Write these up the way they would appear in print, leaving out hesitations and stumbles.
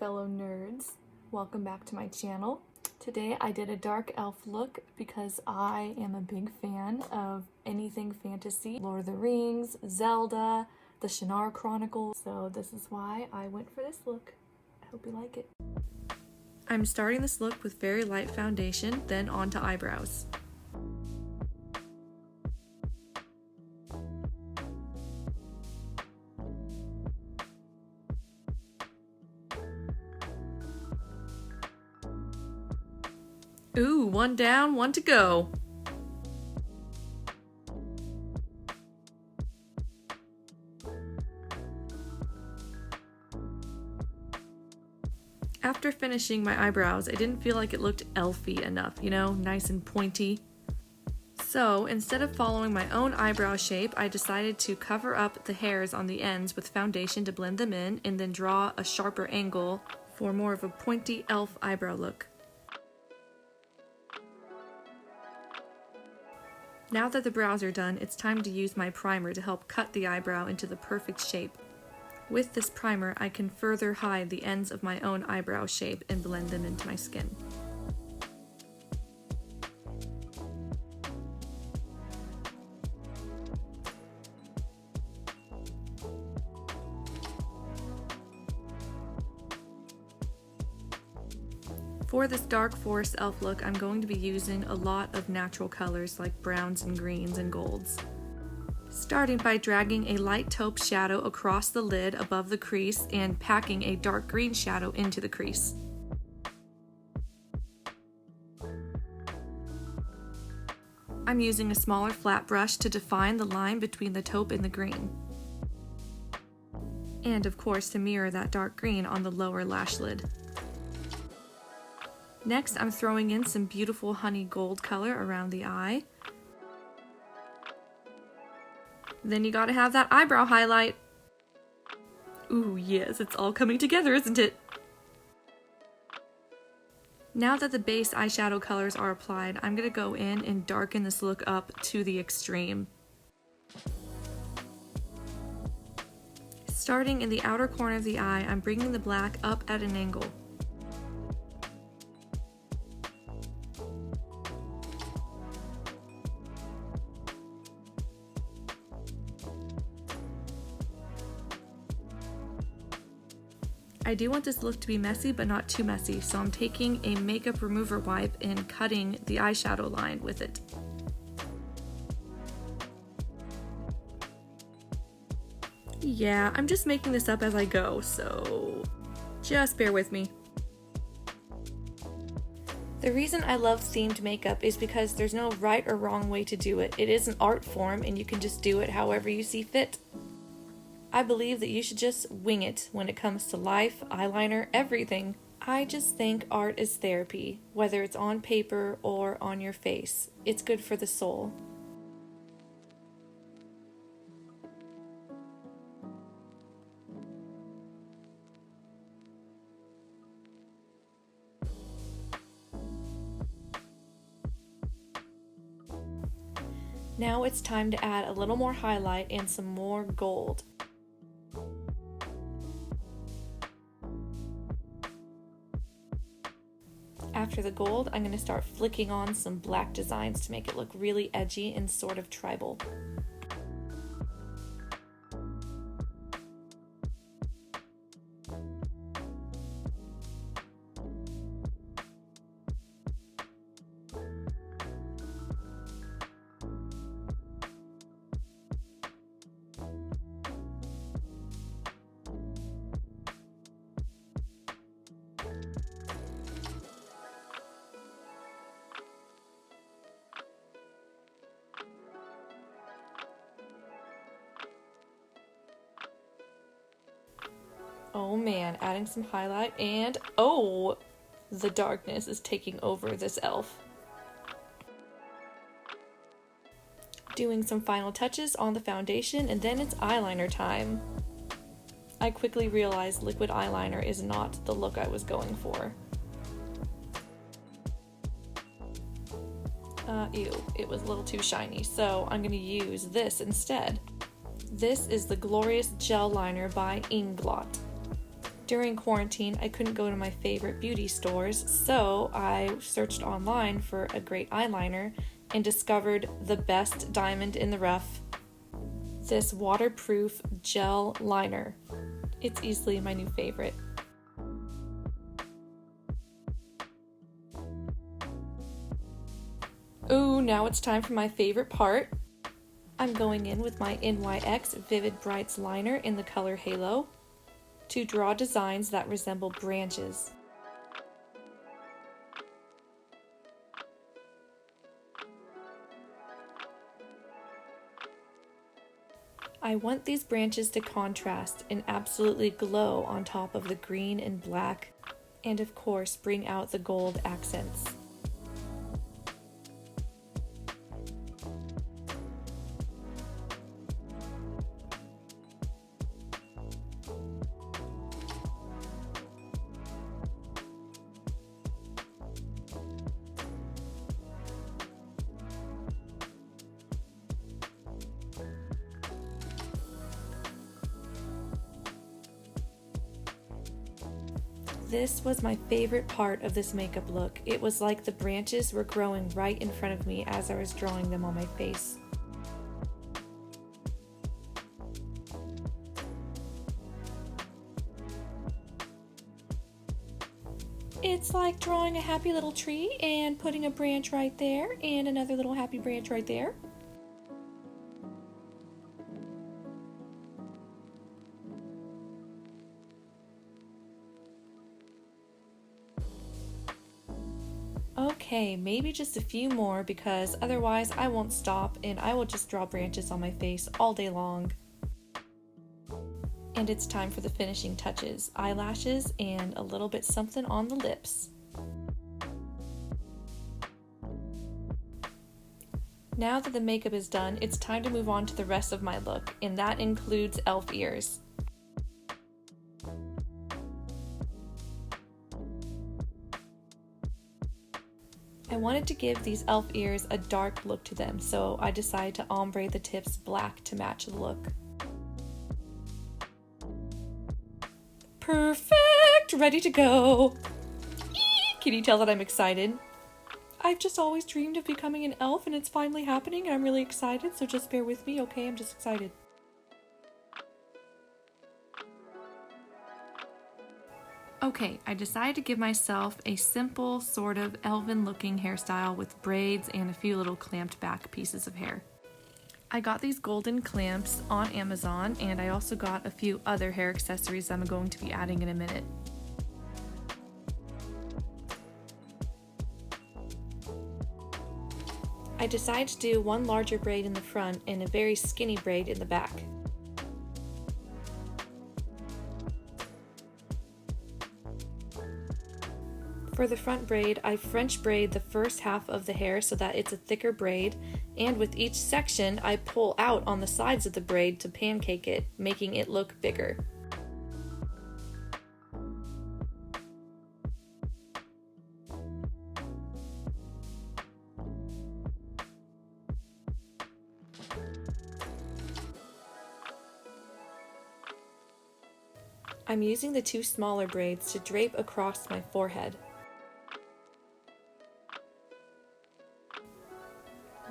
fellow nerds. Welcome back to my channel. Today I did a dark elf look because I am a big fan of anything fantasy. Lord of the Rings, Zelda, the Shannara Chronicles. So this is why I went for this look. I hope you like it. I'm starting this look with very light foundation, then onto eyebrows. Ooh, one down, one to go. After finishing my eyebrows, I didn't feel like it looked elfy enough, you know, nice and pointy. So instead of following my own eyebrow shape, I decided to cover up the hairs on the ends with foundation to blend them in and then draw a sharper angle for more of a pointy elf eyebrow look. Now that the brows are done, it's time to use my primer to help cut the eyebrow into the perfect shape. With this primer, I can further hide the ends of my own eyebrow shape and blend them into my skin. For this dark forest elf look, I'm going to be using a lot of natural colors like browns and greens and golds. Starting by dragging a light taupe shadow across the lid above the crease and packing a dark green shadow into the crease. I'm using a smaller flat brush to define the line between the taupe and the green. And of course to mirror that dark green on the lower lash lid. Next, I'm throwing in some beautiful honey gold color around the eye. Then you gotta have that eyebrow highlight. Ooh, yes, it's all coming together, isn't it? Now that the base eyeshadow colors are applied, I'm gonna go in and darken this look up to the extreme. Starting in the outer corner of the eye, I'm bringing the black up at an angle. I do want this look to be messy, but not too messy, so I'm taking a makeup remover wipe and cutting the eyeshadow line with it. Yeah, I'm just making this up as I go, so just bear with me. The reason I love themed makeup is because there's no right or wrong way to do it. It is an art form and you can just do it however you see fit. I believe that you should just wing it when it comes to life, eyeliner, everything. I just think art is therapy, whether it's on paper or on your face. It's good for the soul. Now it's time to add a little more highlight and some more gold. After the gold, I'm going to start flicking on some black designs to make it look really edgy and sort of tribal. Oh man, adding some highlight and oh, the darkness is taking over this elf. Doing some final touches on the foundation and then it's eyeliner time. I quickly realized liquid eyeliner is not the look I was going for. Ew, it was a little too shiny, so I'm going to use this instead. This is the Glorious Gel Liner by Inglot. During quarantine, I couldn't go to my favorite beauty stores, so I searched online for a great eyeliner and discovered the best diamond in the rough, this waterproof gel liner. It's easily my new favorite. Ooh, now it's time for my favorite part. I'm going in with my NYX Vivid Brights liner in the color Halo to draw designs that resemble branches. I want these branches to contrast and absolutely glow on top of the green and black, and of course bring out the gold accents. This was my favorite part of this makeup look. It was like the branches were growing right in front of me as I was drawing them on my face. It's like drawing a happy little tree and putting a branch right there and another little happy branch right there. Okay, maybe just a few more because otherwise I won't stop and I will just draw branches on my face all day long. And it's time for the finishing touches, eyelashes and a little bit something on the lips. Now that the makeup is done, it's time to move on to the rest of my look, and that includes elf ears. I wanted to give these elf ears a dark look to them, so I decided to ombre the tips black to match the look. Perfect! Ready to go! Can you tell that I'm excited? I've just always dreamed of becoming an elf and it's finally happening and I'm really excited, so just bear with me, okay? I'm just excited. Okay, I decided to give myself a simple, sort of elven-looking hairstyle with braids and a few little clamped back pieces of hair. I got these golden clamps on Amazon, and I also got a few other hair accessories I'm going to be adding in a minute. I decided to do one larger braid in the front and a very skinny braid in the back. For the front braid, I French braid the first half of the hair so that it's a thicker braid, and with each section I pull out on the sides of the braid to pancake it, making it look bigger. I'm using the two smaller braids to drape across my forehead.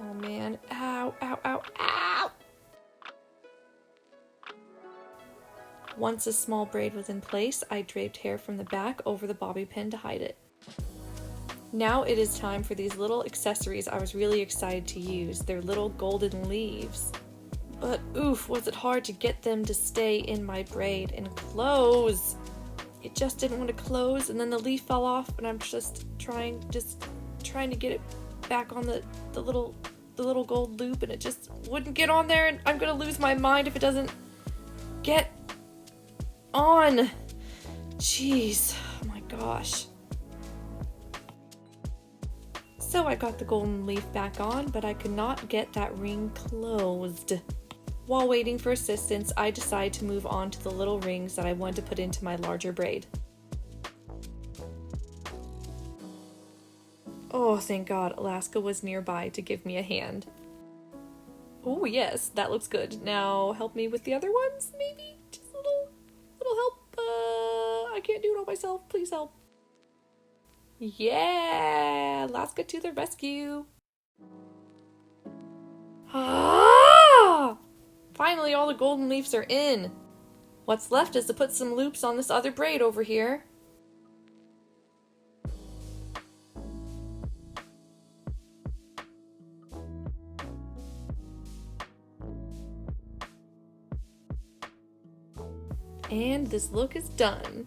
Oh man, ow, ow, ow, ow! Once a small braid was in place, I draped hair from the back over the bobby pin to hide it. Now it is time for these little accessories I was really excited to use. They're little golden leaves. But oof, was it hard to get them to stay in my braid and close. It just didn't want to close, and then the leaf fell off and I'm just trying to get it back on the little gold loop, and it just wouldn't get on there, and I'm gonna lose my mind if it doesn't get on. Jeez, oh my gosh. So I got the golden leaf back on, but I could not get that ring closed. While waiting for assistance, I decided to move on to the little rings that I wanted to put into my larger braid. Oh, thank God, Alaska was nearby to give me a hand. Oh yes, that looks good. Now help me with the other ones, maybe? Just a little help. myself. Please help. Yeah, Alaska to the rescue. Ah! Finally, all the golden leaves are in. What's left is to put some loops on this other braid over here. And this look is done.